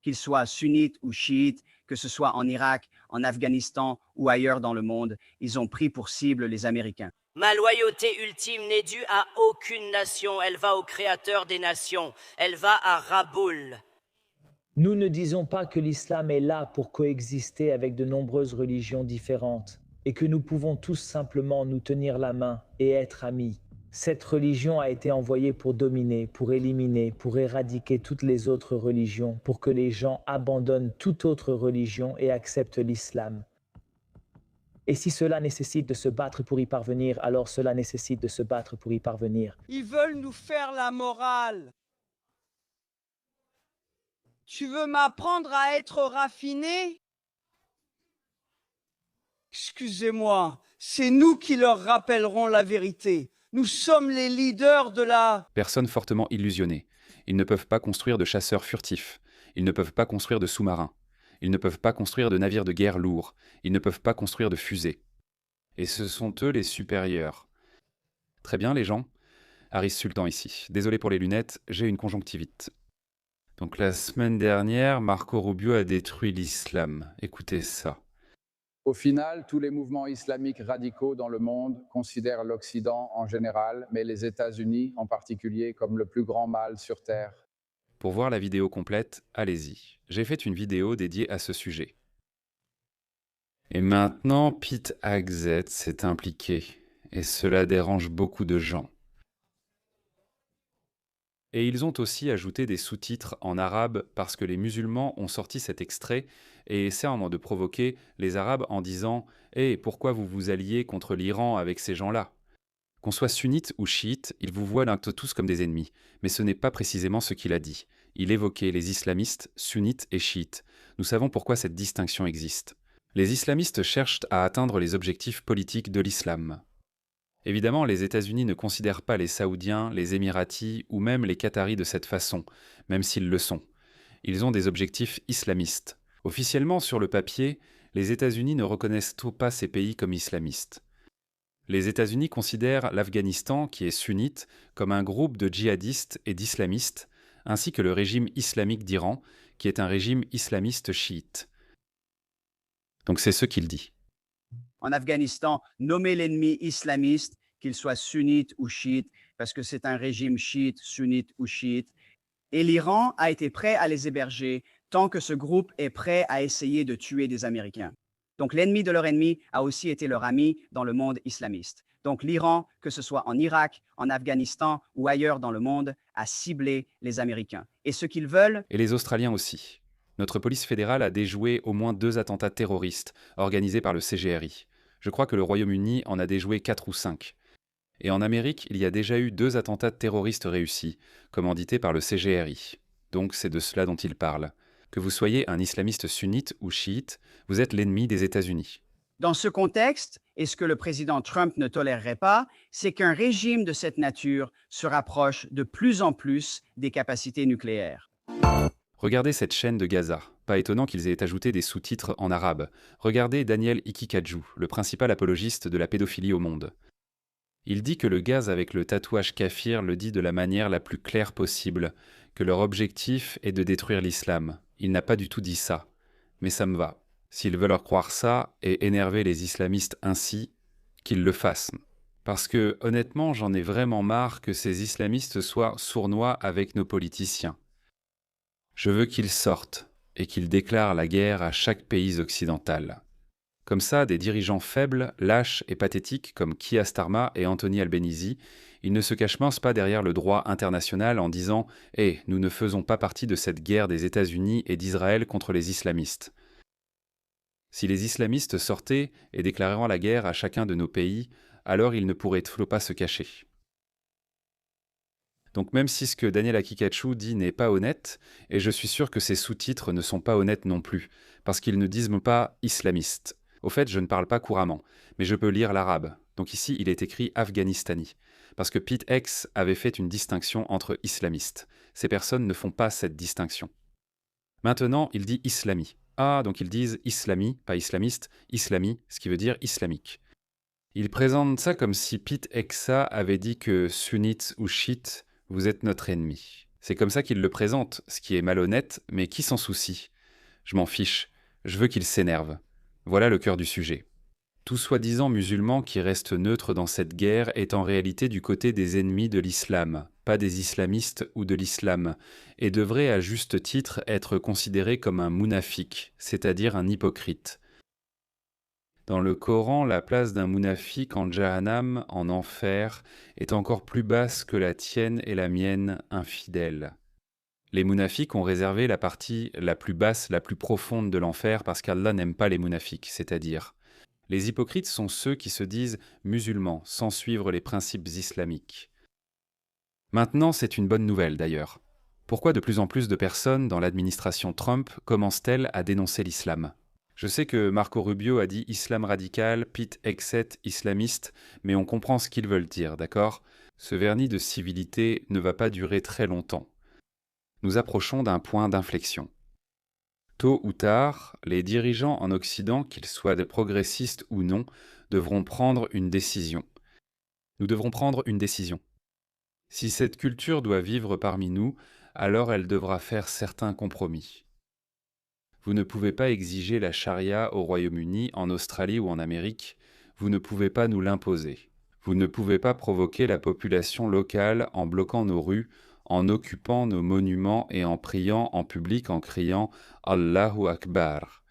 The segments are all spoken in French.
qu'ils soient sunnites ou chiites, que ce soit en Irak, en Afghanistan ou ailleurs dans le monde, ils ont pris pour cible les Américains. Ma loyauté ultime n'est due à aucune nation, elle va au créateur des nations, elle va à Raboul. Nous ne disons pas que l'islam est là pour coexister avec de nombreuses religions différentes et que nous pouvons tous simplement nous tenir la main et être amis. Cette religion a été envoyée pour dominer, pour éliminer, pour éradiquer toutes les autres religions, pour que les gens abandonnent toute autre religion et acceptent l'islam. Et si cela nécessite de se battre pour y parvenir, alors cela nécessite de se battre pour y parvenir. Ils veulent nous faire la morale. Tu veux m'apprendre à être raffiné? Excusez-moi, c'est nous qui leur rappellerons la vérité. Nous sommes les leaders de la... Personnes fortement illusionnées. Ils ne peuvent pas construire de chasseurs furtifs. Ils ne peuvent pas construire de sous-marins. Ils ne peuvent pas construire de navires de guerre lourds. Ils ne peuvent pas construire de fusées. Et ce sont eux les supérieurs. Très bien, les gens. Harris Sultan ici. Désolé pour les lunettes, j'ai une conjonctivite. Donc la semaine dernière, Marco Rubio a détruit l'islam. Écoutez ça. Au final, tous les mouvements islamiques radicaux dans le monde considèrent l'Occident en général, mais les États-Unis en particulier, comme le plus grand mal sur Terre. Pour voir la vidéo complète, allez-y. J'ai fait une vidéo dédiée à ce sujet. Et maintenant, Pete Hegseth s'est impliqué. Et cela dérange beaucoup de gens. Et ils ont aussi ajouté des sous-titres en arabe parce que les musulmans ont sorti cet extrait et essaient de provoquer les Arabes en disant « Eh, pourquoi vous vous alliez contre l'Iran avec ces gens-là » Qu'on soit sunnite ou chiite, ils vous voient tous comme des ennemis. Mais ce n'est pas précisément ce qu'il a dit. Il évoquait les islamistes, sunnites et chiites. Nous savons pourquoi cette distinction existe. Les islamistes cherchent à atteindre les objectifs politiques de l'islam. Évidemment, les États-Unis ne considèrent pas les Saoudiens, les Émiratis ou même les Qataris de cette façon, même s'ils le sont. Ils ont des objectifs islamistes. Officiellement, sur le papier, les États-Unis ne reconnaissent pas ces pays comme islamistes. Les États-Unis considèrent l'Afghanistan, qui est sunnite, comme un groupe de djihadistes et d'islamistes, ainsi que le régime islamique d'Iran, qui est un régime islamiste chiite. Donc c'est ce qu'il dit. En Afghanistan, nommer l'ennemi islamiste, qu'il soit sunnite ou chiite, parce que c'est un régime chiite, sunnite ou chiite. Et l'Iran a été prêt à les héberger tant que ce groupe est prêt à essayer de tuer des Américains. Donc l'ennemi de leur ennemi a aussi été leur ami dans le monde islamiste. Donc l'Iran, que ce soit en Irak, en Afghanistan ou ailleurs dans le monde, a ciblé les Américains. Et ce qu'ils veulent... Et les Australiens aussi. Notre police fédérale a déjoué au moins 2 attentats terroristes organisés par le CGRI. Je crois que le Royaume-Uni en a déjoué 4 ou 5. Et en Amérique, il y a déjà eu 2 attentats terroristes réussis, commandités par le CGRI. Donc c'est de cela dont il parle. Que vous soyez un islamiste sunnite ou chiite, vous êtes l'ennemi des États-Unis. Dans ce contexte, et ce que le président Trump ne tolérerait pas, c'est qu'un régime de cette nature se rapproche de plus en plus des capacités nucléaires. Regardez cette chaîne de Gaza. Pas étonnant qu'ils aient ajouté des sous-titres en arabe. Regardez Daniel Ikikaju, le principal apologiste de la pédophilie au monde. Il dit que le gaz avec le tatouage kafir le dit de la manière la plus claire possible, que leur objectif est de détruire l'islam. Il n'a pas du tout dit ça. Mais ça me va. S'ils veulent leur croire ça et énerver les islamistes ainsi, qu'ils le fassent. Parce que, honnêtement, j'en ai vraiment marre que ces islamistes soient sournois avec nos politiciens. Je veux qu'ils sortent et qu'ils déclarent la guerre à chaque pays occidental. Comme ça, des dirigeants faibles, lâches et pathétiques comme Keir Starmer et Anthony Albanese, ils ne se cachent mince pas derrière le droit international en disant « Eh, nous ne faisons pas partie de cette guerre des États-Unis et d'Israël contre les islamistes ». Si les islamistes sortaient et déclarèrent la guerre à chacun de nos pays, alors ils ne pourraient pas se cacher. Donc même si ce que Daniel Akikachu dit n'est pas honnête, et je suis sûr que ses sous-titres ne sont pas honnêtes non plus, parce qu'ils ne disent pas « islamiste ». Au fait, je ne parle pas couramment, mais je peux lire l'arabe. Donc ici, il est écrit « afghanistani », parce que Pete Hegseth avait fait une distinction entre islamistes. Ces personnes ne font pas cette distinction. Maintenant, il dit « islami ». Ah, donc ils disent « islami », pas islamiste, « islami », ce qui veut dire « islamique ». Ils présentent ça comme si Pete Hegseth avait dit que sunnite ou chiite, vous êtes notre ennemi. C'est comme ça qu'il le présente, ce qui est malhonnête, mais qui s'en soucie? Je m'en fiche, je veux qu'il s'énerve. Voilà le cœur du sujet. Tout soi-disant musulman qui reste neutre dans cette guerre est en réalité du côté des ennemis de l'islam, pas des islamistes ou de l'islam, et devrait à juste titre être considéré comme un munafiq, c'est-à-dire un hypocrite. Dans le Coran, la place d'un munafiq en Jahannam, en enfer, est encore plus basse que la tienne et la mienne, infidèle. Les munafiqs ont réservé la partie la plus basse, la plus profonde de l'enfer parce qu'Allah n'aime pas les munafiqs, c'est-à-dire les hypocrites sont ceux qui se disent musulmans sans suivre les principes islamiques. Maintenant, c'est une bonne nouvelle d'ailleurs. Pourquoi de plus en plus de personnes dans l'administration Trump commencent-elles à dénoncer l'islam? Je sais que Marco Rubio a dit islam radical, Pete Hegseth islamiste, mais on comprend ce qu'ils veulent dire, d'accord? Ce vernis de civilité ne va pas durer très longtemps. Nous approchons d'un point d'inflexion. Tôt ou tard, les dirigeants en Occident, qu'ils soient progressistes ou non, devront prendre une décision. Nous devrons prendre une décision. Si cette culture doit vivre parmi nous, alors elle devra faire certains compromis. Vous ne pouvez pas exiger la charia au Royaume-Uni, en Australie ou en Amérique. Vous ne pouvez pas nous l'imposer. Vous ne pouvez pas provoquer la population locale en bloquant nos rues, en occupant nos monuments et en priant en public en criant « Allahu Akbar ».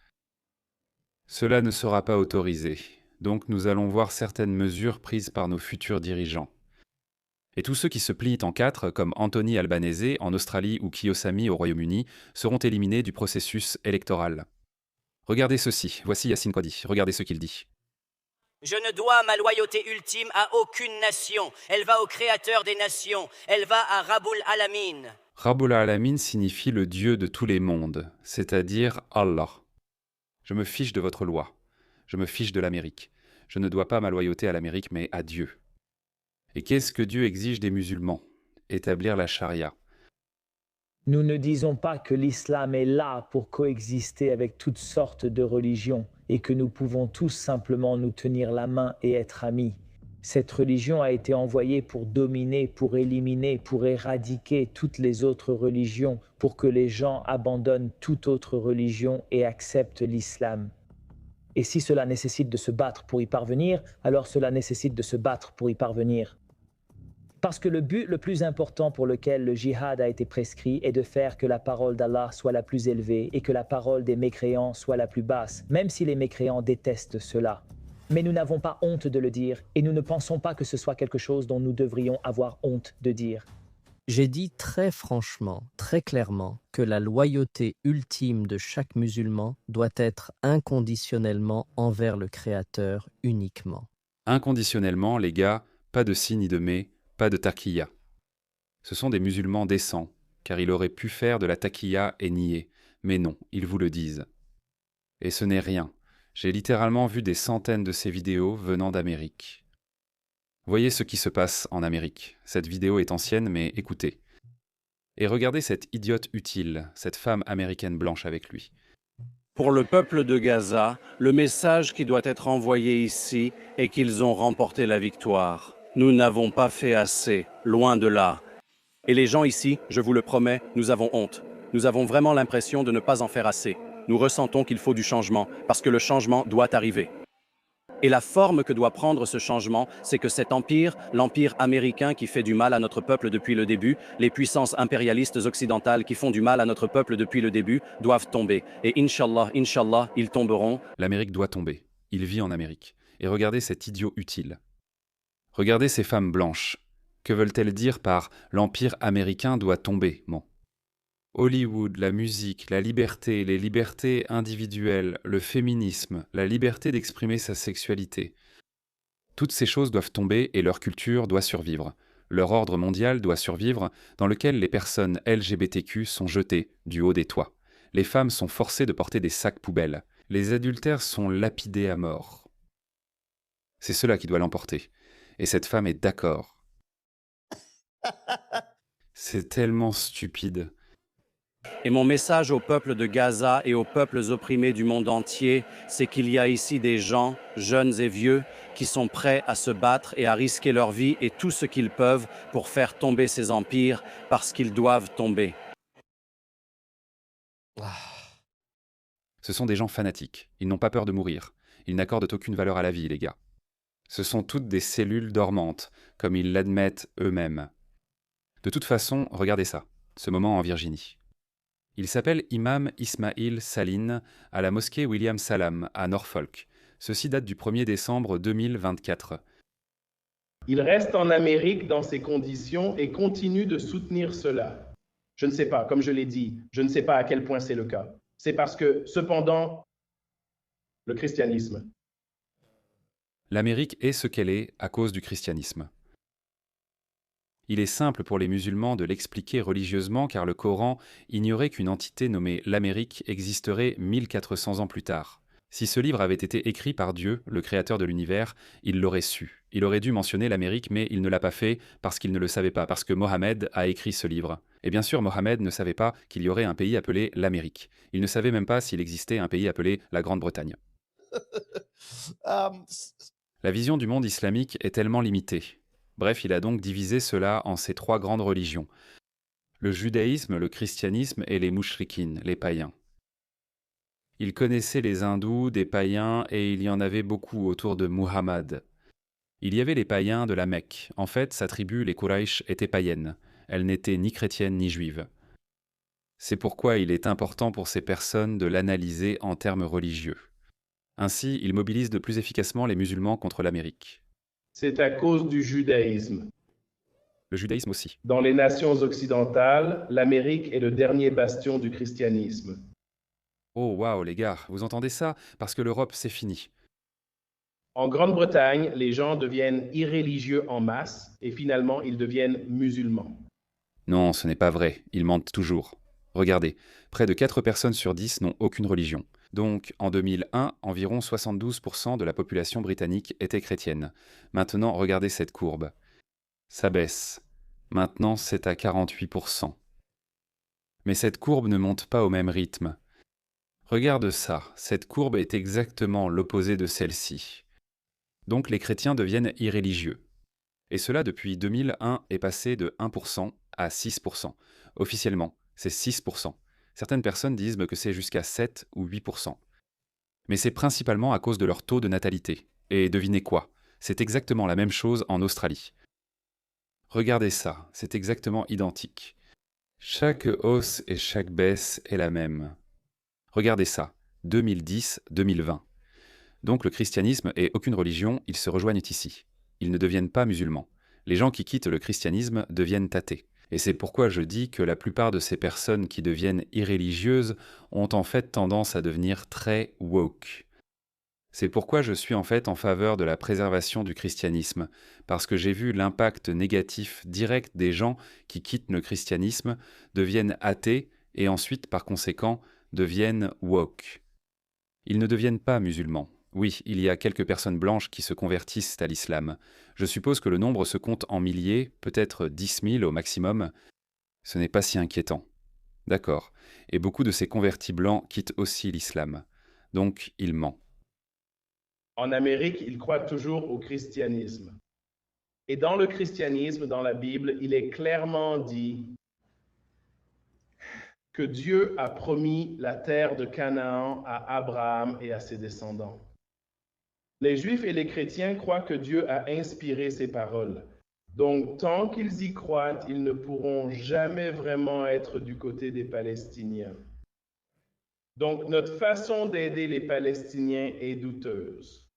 Cela ne sera pas autorisé, donc nous allons voir certaines mesures prises par nos futurs dirigeants. Et tous ceux qui se plient en quatre, comme Anthony Albanese en Australie ou Kiyosami au Royaume-Uni, seront éliminés du processus électoral. Regardez ceci, voici Yassine Kwadi, regardez ce qu'il dit. Je ne dois ma loyauté ultime à aucune nation. Elle va au Créateur des nations. Elle va à Rabbul Alamin. Rabbul Alamin signifie le Dieu de tous les mondes, c'est-à-dire Allah. Je me fiche de votre loi. Je me fiche de l'Amérique. Je ne dois pas ma loyauté à l'Amérique, mais à Dieu. Et qu'est-ce que Dieu exige des musulmans? Établir la charia. Nous ne disons pas que l'islam est là pour coexister avec toutes sortes de religions et que nous pouvons tous simplement nous tenir la main et être amis. Cette religion a été envoyée pour dominer, pour éliminer, pour éradiquer toutes les autres religions, pour que les gens abandonnent toute autre religion et acceptent l'islam. Et si cela nécessite de se battre pour y parvenir, alors cela nécessite de se battre pour y parvenir. Parce que le but le plus important pour lequel le djihad a été prescrit est de faire que la parole d'Allah soit la plus élevée et que la parole des mécréants soit la plus basse, même si les mécréants détestent cela. Mais nous n'avons pas honte de le dire et nous ne pensons pas que ce soit quelque chose dont nous devrions avoir honte de dire. J'ai dit très franchement, très clairement, que la loyauté ultime de chaque musulman doit être inconditionnellement envers le Créateur uniquement. Inconditionnellement, les gars, pas de si ni de mais, pas de taquilla. Ce sont des musulmans décents, car il aurait pu faire de la taquilla et nier, mais non, ils vous le disent. Et ce n'est rien, j'ai littéralement vu des centaines de ces vidéos venant d'Amérique. Voyez ce qui se passe en Amérique. Cette vidéo est ancienne, mais écoutez. Et regardez cette idiote utile, cette femme américaine blanche avec lui. Pour le peuple de Gaza, le message qui doit être envoyé ici est qu'ils ont remporté la victoire. Nous n'avons pas fait assez, loin de là. Et les gens ici, je vous le promets, nous avons honte. Nous avons vraiment l'impression de ne pas en faire assez. Nous ressentons qu'il faut du changement, parce que le changement doit arriver. Et la forme que doit prendre ce changement, c'est que cet empire, l'empire américain qui fait du mal à notre peuple depuis le début, les puissances impérialistes occidentales qui font du mal à notre peuple depuis le début, doivent tomber. Et Inch'Allah, Inch'Allah, ils tomberont. L'Amérique doit tomber. Il vit en Amérique. Et regardez cet idiot utile. Regardez ces femmes blanches. Que veulent-elles dire par « l'empire américain doit tomber » Bon. Hollywood, la musique, la liberté, les libertés individuelles, le féminisme, la liberté d'exprimer sa sexualité. Toutes ces choses doivent tomber et leur culture doit survivre. Leur ordre mondial doit survivre dans lequel les personnes LGBTQ sont jetées du haut des toits. Les femmes sont forcées de porter des sacs poubelles. Les adultères sont lapidés à mort. C'est cela qui doit l'emporter. Et cette femme est d'accord. C'est tellement stupide. Et mon message au peuple de Gaza et aux peuples opprimés du monde entier, c'est qu'il y a ici des gens, jeunes et vieux, qui sont prêts à se battre et à risquer leur vie et tout ce qu'ils peuvent pour faire tomber ces empires, parce qu'ils doivent tomber. Ce sont des gens fanatiques. Ils n'ont pas peur de mourir. Ils n'accordent aucune valeur à la vie, les gars. Ce sont toutes des cellules dormantes, comme ils l'admettent eux-mêmes. De toute façon, regardez ça, ce moment en Virginie. Il s'appelle Imam Ismail Saline à la mosquée William Salam à Norfolk. Ceci date du 1er décembre 2024. Il reste en Amérique dans ces conditions et continue de soutenir cela. Je ne sais pas, comme je l'ai dit, je ne sais pas à quel point c'est le cas. C'est parce que, cependant, le christianisme. L'Amérique est ce qu'elle est à cause du christianisme. Il est simple pour les musulmans de l'expliquer religieusement car le Coran ignorait qu'une entité nommée l'Amérique existerait 1400 ans plus tard. Si ce livre avait été écrit par Dieu, le créateur de l'univers, il l'aurait su. Il aurait dû mentionner l'Amérique, mais il ne l'a pas fait parce qu'il ne le savait pas, parce que Mohammed a écrit ce livre. Et bien sûr, Mohammed ne savait pas qu'il y aurait un pays appelé l'Amérique. Il ne savait même pas s'il existait un pays appelé la Grande-Bretagne. La vision du monde islamique est tellement limitée. Bref, il a donc divisé cela en ces trois grandes religions. Le judaïsme, le christianisme et les mouchriquines, les païens. Il connaissait les hindous, des païens, et il y en avait beaucoup autour de Muhammad. Il y avait les païens de la Mecque. En fait, sa tribu, les Quraysh, était païenne. Elle n'était ni chrétienne ni juive. C'est pourquoi il est important pour ces personnes de l'analyser en termes religieux. Ainsi, il mobilise de plus efficacement les musulmans contre l'Amérique. C'est à cause du judaïsme. Le judaïsme aussi. Dans les nations occidentales, l'Amérique est le dernier bastion du christianisme. Oh waouh les gars, vous entendez ça? Parce que l'Europe, c'est fini. En Grande-Bretagne, les gens deviennent irréligieux en masse et finalement, ils deviennent musulmans. Non, ce n'est pas vrai, ils mentent toujours. Regardez, près de 4 personnes sur 10 n'ont aucune religion. Donc, en 2001, environ 72% de la population britannique était chrétienne. Maintenant, regardez cette courbe. Ça baisse. Maintenant, c'est à 48%. Mais cette courbe ne monte pas au même rythme. Regarde ça, cette courbe est exactement l'opposé de celle-ci. Donc les chrétiens deviennent irréligieux. Et cela depuis 2001 est passé de 1% à 6%. Officiellement, c'est 6%. Certaines personnes disent que c'est jusqu'à 7 ou 8%. Mais c'est principalement à cause de leur taux de natalité. Et devinez quoi? C'est exactement la même chose en Australie. Regardez ça, c'est exactement identique. Chaque hausse et chaque baisse est la même. Regardez ça, 2010-2020. Donc le christianisme et aucune religion, ils se rejoignent ici. Ils ne deviennent pas musulmans. Les gens qui quittent le christianisme deviennent athées. Et c'est pourquoi je dis que la plupart de ces personnes qui deviennent irréligieuses ont en fait tendance à devenir très woke. C'est pourquoi je suis en fait en faveur de la préservation du christianisme, parce que j'ai vu l'impact négatif direct des gens qui quittent le christianisme, deviennent athées et ensuite, par conséquent, deviennent woke. Ils ne deviennent pas musulmans. Oui, il y a quelques personnes blanches qui se convertissent à l'islam. Je suppose que le nombre se compte en milliers, peut-être 10 000 au maximum. Ce n'est pas si inquiétant. D'accord. Et beaucoup de ces convertis blancs quittent aussi l'islam. Donc, ils mentent. En Amérique, ils croient toujours au christianisme. Et dans le christianisme, dans la Bible, il est clairement dit que Dieu a promis la terre de Canaan à Abraham et à ses descendants. Les Juifs et les chrétiens croient que Dieu a inspiré ces paroles. Donc, tant qu'ils y croient, ils ne pourront jamais vraiment être du côté des Palestiniens. Donc, notre façon d'aider les Palestiniens est douteuse.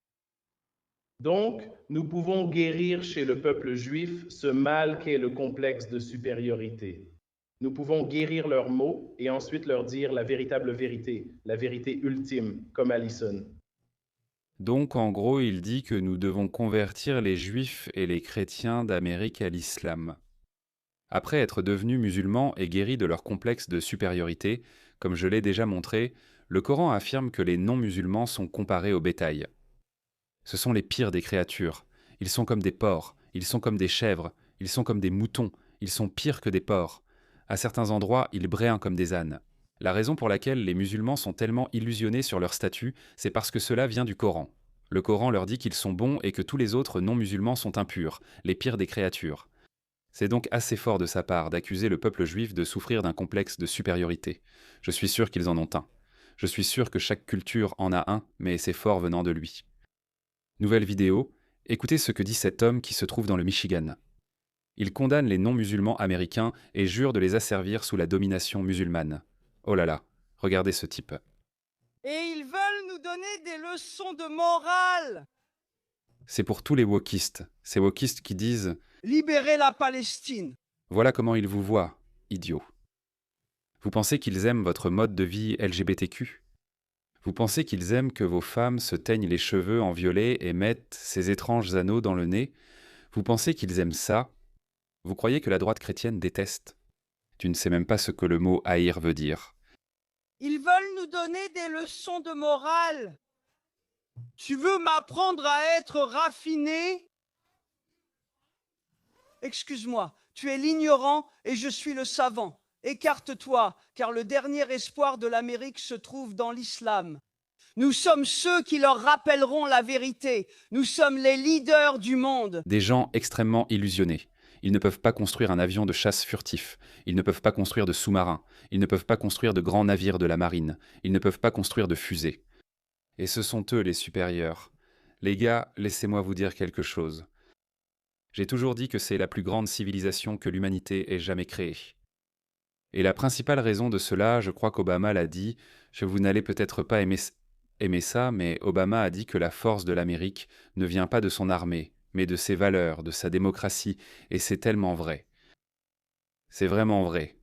Donc, nous pouvons guérir chez le peuple juif ce mal qu'est le complexe de supériorité. Nous pouvons guérir leurs maux et ensuite leur dire la véritable vérité, la vérité ultime, comme Allison. Donc, en gros, il dit que nous devons convertir les Juifs et les chrétiens d'Amérique à l'islam. Après être devenus musulmans et guéris de leur complexe de supériorité, comme je l'ai déjà montré, le Coran affirme que les non-musulmans sont comparés au bétail. Ce sont les pires des créatures. Ils sont comme des porcs, ils sont comme des chèvres, ils sont comme des moutons, ils sont pires que des porcs. À certains endroits, ils bréent comme des ânes. La raison pour laquelle les musulmans sont tellement illusionnés sur leur statut, c'est parce que cela vient du Coran. Le Coran leur dit qu'ils sont bons et que tous les autres non-musulmans sont impurs, les pires des créatures. C'est donc assez fort de sa part d'accuser le peuple juif de souffrir d'un complexe de supériorité. Je suis sûr qu'ils en ont un. Je suis sûr que chaque culture en a un, mais c'est fort venant de lui. Nouvelle vidéo, écoutez ce que dit cet homme qui se trouve dans le Michigan. Il condamne les non-musulmans américains et jure de les asservir sous la domination musulmane. Oh là là, regardez ce type. Et ils veulent nous donner des leçons de morale. C'est pour tous les wokistes, ces wokistes qui disent « Libérez la Palestine ». Voilà comment ils vous voient, idiots. Vous pensez qu'ils aiment votre mode de vie LGBTQ ? Vous pensez qu'ils aiment que vos femmes se teignent les cheveux en violet et mettent ces étranges anneaux dans le nez ? Vous pensez qu'ils aiment ça ? Vous croyez que la droite chrétienne déteste ? Tu ne sais même pas ce que le mot haïr veut dire. Ils veulent nous donner des leçons de morale. Tu veux m'apprendre à être raffiné ? Excuse-moi, tu es l'ignorant et je suis le savant. Écarte-toi, car le dernier espoir de l'Amérique se trouve dans l'islam. Nous sommes ceux qui leur rappelleront la vérité. Nous sommes les leaders du monde. Des gens extrêmement illusionnés. Ils ne peuvent pas construire un avion de chasse furtif. Ils ne peuvent pas construire de sous-marins. Ils ne peuvent pas construire de grands navires de la marine. Ils ne peuvent pas construire de fusées. Et ce sont eux les supérieurs. Les gars, laissez-moi vous dire quelque chose. J'ai toujours dit que c'est la plus grande civilisation que l'humanité ait jamais créée. Et la principale raison de cela, je crois qu'Obama l'a dit, vous n'allez peut-être pas aimer ça, mais Obama a dit que la force de l'Amérique ne vient pas de son armée, mais de ses valeurs, de sa démocratie, et c'est tellement vrai. C'est vraiment vrai.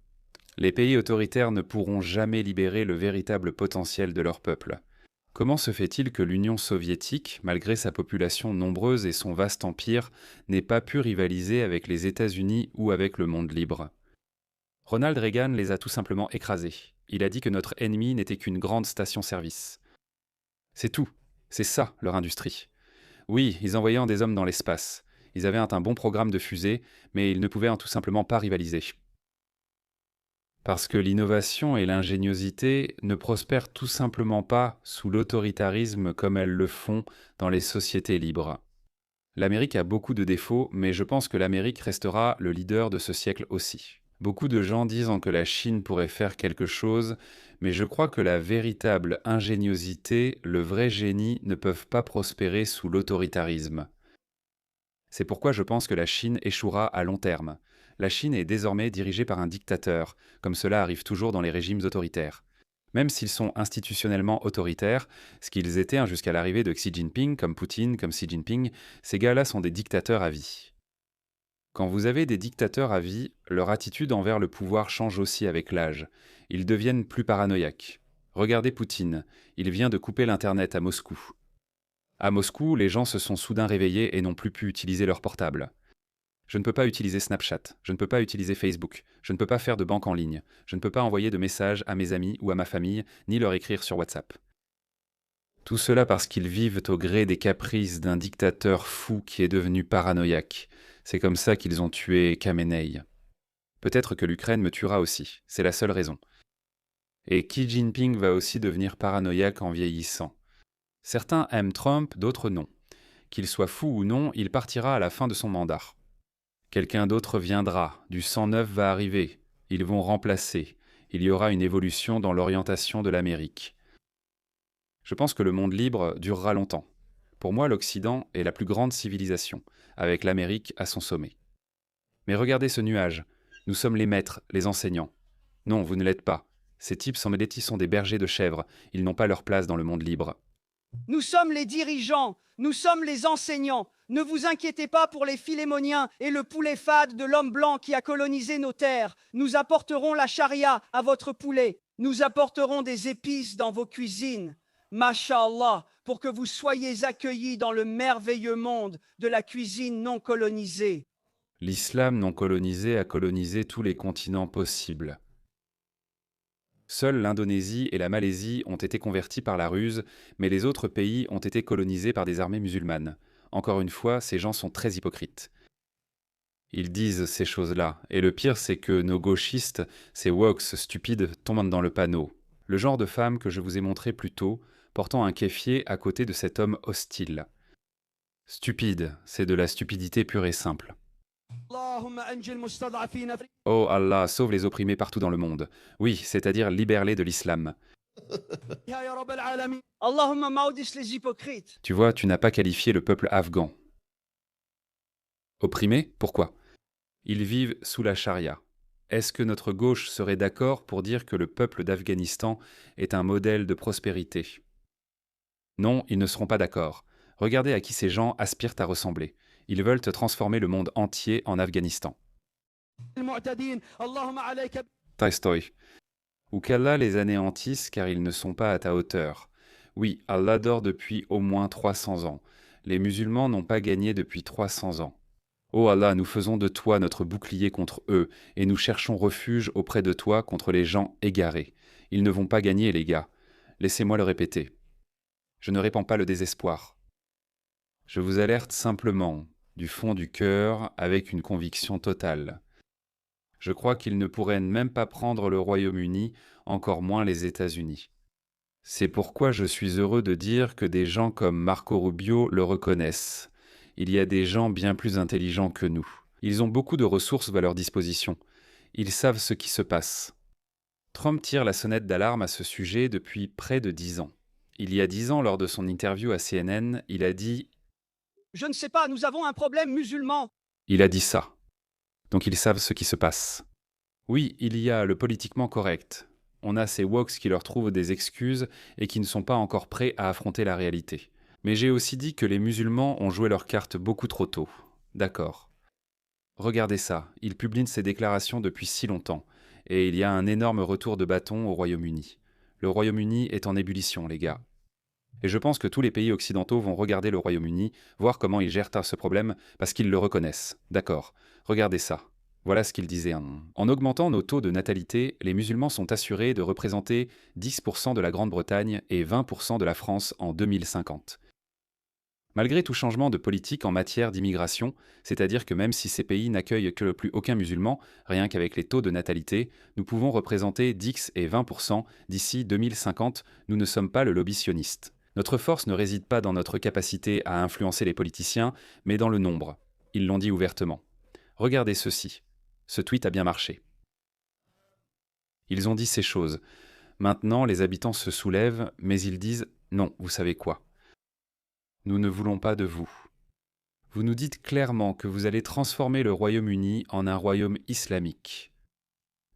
Les pays autoritaires ne pourront jamais libérer le véritable potentiel de leur peuple. Comment se fait-il que l'Union soviétique, malgré sa population nombreuse et son vaste empire, n'ait pas pu rivaliser avec les États-Unis ou avec le monde libre ? Ronald Reagan les a tout simplement écrasés. Il a dit que notre ennemi n'était qu'une grande station-service. C'est tout. C'est ça, leur industrie. Oui, ils envoyaient des hommes dans l'espace. Ils avaient un bon programme de fusées, mais ils ne pouvaient tout simplement pas rivaliser. Parce que l'innovation et l'ingéniosité ne prospèrent tout simplement pas sous l'autoritarisme comme elles le font dans les sociétés libres. L'Amérique a beaucoup de défauts, mais je pense que l'Amérique restera le leader de ce siècle aussi. Beaucoup de gens disent que la Chine pourrait faire quelque chose, mais je crois que la véritable ingéniosité, le vrai génie ne peuvent pas prospérer sous l'autoritarisme. C'est pourquoi je pense que la Chine échouera à long terme. La Chine est désormais dirigée par un dictateur, comme cela arrive toujours dans les régimes autoritaires. Même s'ils sont institutionnellement autoritaires, ce qu'ils étaient jusqu'à l'arrivée de Xi Jinping, comme Poutine, comme Xi Jinping, ces gars-là sont des dictateurs à vie. Quand vous avez des dictateurs à vie, leur attitude envers le pouvoir change aussi avec l'âge. Ils deviennent plus paranoïaques. Regardez Poutine, il vient de couper l'Internet à Moscou. À Moscou, les gens se sont soudain réveillés et n'ont plus pu utiliser leur portable. Je ne peux pas utiliser Snapchat, je ne peux pas utiliser Facebook, je ne peux pas faire de banque en ligne, je ne peux pas envoyer de messages à mes amis ou à ma famille, ni leur écrire sur WhatsApp. Tout cela parce qu'ils vivent au gré des caprices d'un dictateur fou qui est devenu paranoïaque. C'est comme ça qu'ils ont tué Khamenei. Peut-être que l'Ukraine me tuera aussi, c'est la seule raison. Et Xi Jinping va aussi devenir paranoïaque en vieillissant. Certains aiment Trump, d'autres non. Qu'il soit fou ou non, il partira à la fin de son mandat. Quelqu'un d'autre viendra, du sang neuf va arriver, ils vont remplacer, il y aura une évolution dans l'orientation de l'Amérique. Je pense que le monde libre durera longtemps. Pour moi, l'Occident est la plus grande civilisation, avec l'Amérique à son sommet. Mais regardez ce nuage, nous sommes les maîtres, les enseignants. Non, vous ne l'êtes pas. Ces types sont des bergers de chèvres, ils n'ont pas leur place dans le monde libre. Nous sommes les dirigeants, nous sommes les enseignants. Ne vous inquiétez pas pour les Philémoniens et le poulet fade de l'homme blanc qui a colonisé nos terres. Nous apporterons la charia à votre poulet. Nous apporterons des épices dans vos cuisines. Masha'Allah, pour que vous soyez accueillis dans le merveilleux monde de la cuisine non colonisée. L'islam non colonisé a colonisé tous les continents possibles. Seuls l'Indonésie et la Malaisie ont été convertis par la ruse, mais les autres pays ont été colonisés par des armées musulmanes. Encore une fois, ces gens sont très hypocrites. Ils disent ces choses-là, et le pire c'est que nos gauchistes, ces woks stupides, tombent dans le panneau. Le genre de femme que je vous ai montré plus tôt, portant un kéfier à côté de cet homme hostile. Stupide, c'est de la stupidité pure et simple. Oh Allah, sauve les opprimés partout dans le monde. Oui, c'est-à-dire libère-les de l'islam. Allahumma maudis les hypocrites. Tu vois, tu n'as pas qualifié le peuple afghan. Opprimés? Pourquoi? Ils vivent sous la charia. Est-ce que notre gauche serait d'accord pour dire que le peuple d'Afghanistan est un modèle de prospérité? Non, ils ne seront pas d'accord. Regardez à qui ces gens aspirent à ressembler. Ils veulent transformer le monde entier en Afghanistan. Tolstoï. Ou qu'Allah les anéantisse car ils ne sont pas à ta hauteur. Oui, Allah dort depuis au moins 300 ans. Les musulmans n'ont pas gagné depuis 300 ans. Ô Allah, nous faisons de toi notre bouclier contre eux, et nous cherchons refuge auprès de toi contre les gens égarés. Ils ne vont pas gagner, les gars. Laissez-moi le répéter. Je ne répands pas le désespoir. Je vous alerte simplement, du fond du cœur, avec une conviction totale. Je crois qu'ils ne pourraient même pas prendre le Royaume-Uni, encore moins les États-Unis. C'est pourquoi je suis heureux de dire que des gens comme Marco Rubio le reconnaissent. Il y a des gens bien plus intelligents que nous. Ils ont beaucoup de ressources à leur disposition. Ils savent ce qui se passe. Trump tire la sonnette d'alarme à ce sujet depuis près de 10 ans. Il y a 10 ans, lors de son interview à CNN, il a dit « Je ne sais pas, nous avons un problème musulman. » Il a dit ça. Donc ils savent ce qui se passe. Oui, il y a le politiquement correct. On a ces woks qui leur trouvent des excuses et qui ne sont pas encore prêts à affronter la réalité. Mais j'ai aussi dit que les musulmans ont joué leurs cartes beaucoup trop tôt. D'accord. Regardez ça, ils publient ces déclarations depuis si longtemps, et il y a un énorme retour de bâton au Royaume-Uni. Le Royaume-Uni est en ébullition, les gars. Et je pense que tous les pays occidentaux vont regarder le Royaume-Uni, voir comment ils gèrent ce problème, parce qu'ils le reconnaissent. D'accord. Regardez ça. Voilà ce qu'il disait. En augmentant nos taux de natalité, les musulmans sont assurés de représenter 10% de la Grande-Bretagne et 20% de la France en 2050. Malgré tout changement de politique en matière d'immigration, c'est-à-dire que même si ces pays n'accueillent que plus aucun musulman, rien qu'avec les taux de natalité, nous pouvons représenter 10 et 20% d'ici 2050, nous ne sommes pas le lobby sioniste. Notre force ne réside pas dans notre capacité à influencer les politiciens, mais dans le nombre. Ils l'ont dit ouvertement. Regardez ceci. Ce tweet a bien marché. Ils ont dit ces choses. Maintenant, les habitants se soulèvent, mais ils disent « Non, vous savez quoi ? Nous ne voulons pas de vous. Vous nous dites clairement que vous allez transformer le Royaume-Uni en un royaume islamique.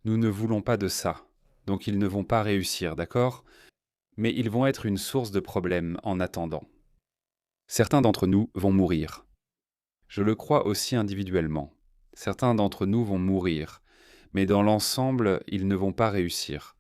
Nous ne voulons pas de ça, donc ils ne vont pas réussir, d'accord ? Mais ils vont être une source de problèmes en attendant. Certains d'entre nous vont mourir. Je le crois aussi individuellement. Certains d'entre nous vont mourir, mais dans l'ensemble, ils ne vont pas réussir.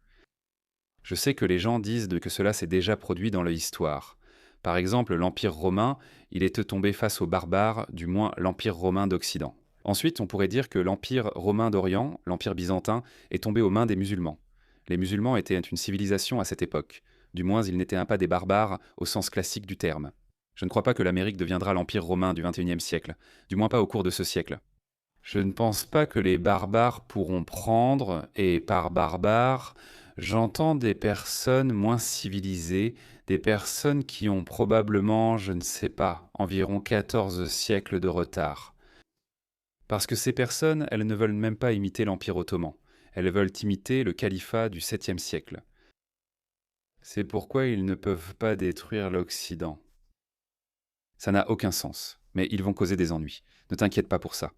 Je sais que les gens disent que cela s'est déjà produit dans l'histoire. Par exemple, l'Empire romain, il est tombé face aux barbares, du moins l'Empire romain d'Occident. Ensuite, on pourrait dire que l'Empire romain d'Orient, l'Empire byzantin, est tombé aux mains des musulmans. Les musulmans étaient une civilisation à cette époque. Du moins, ils n'étaient pas des barbares au sens classique du terme. Je ne crois pas que l'Amérique deviendra l'Empire romain du XXIe siècle, du moins pas au cours de ce siècle. Je ne pense pas que les barbares pourront prendre, et par barbares, j'entends des personnes moins civilisées, des personnes qui ont probablement, je ne sais pas, environ 14 siècles de retard. Parce que ces personnes, elles ne veulent même pas imiter l'Empire ottoman. Elles veulent imiter le califat du 7e siècle. C'est pourquoi ils ne peuvent pas détruire l'Occident. Ça n'a aucun sens, mais ils vont causer des ennuis. Ne t'inquiète pas pour ça.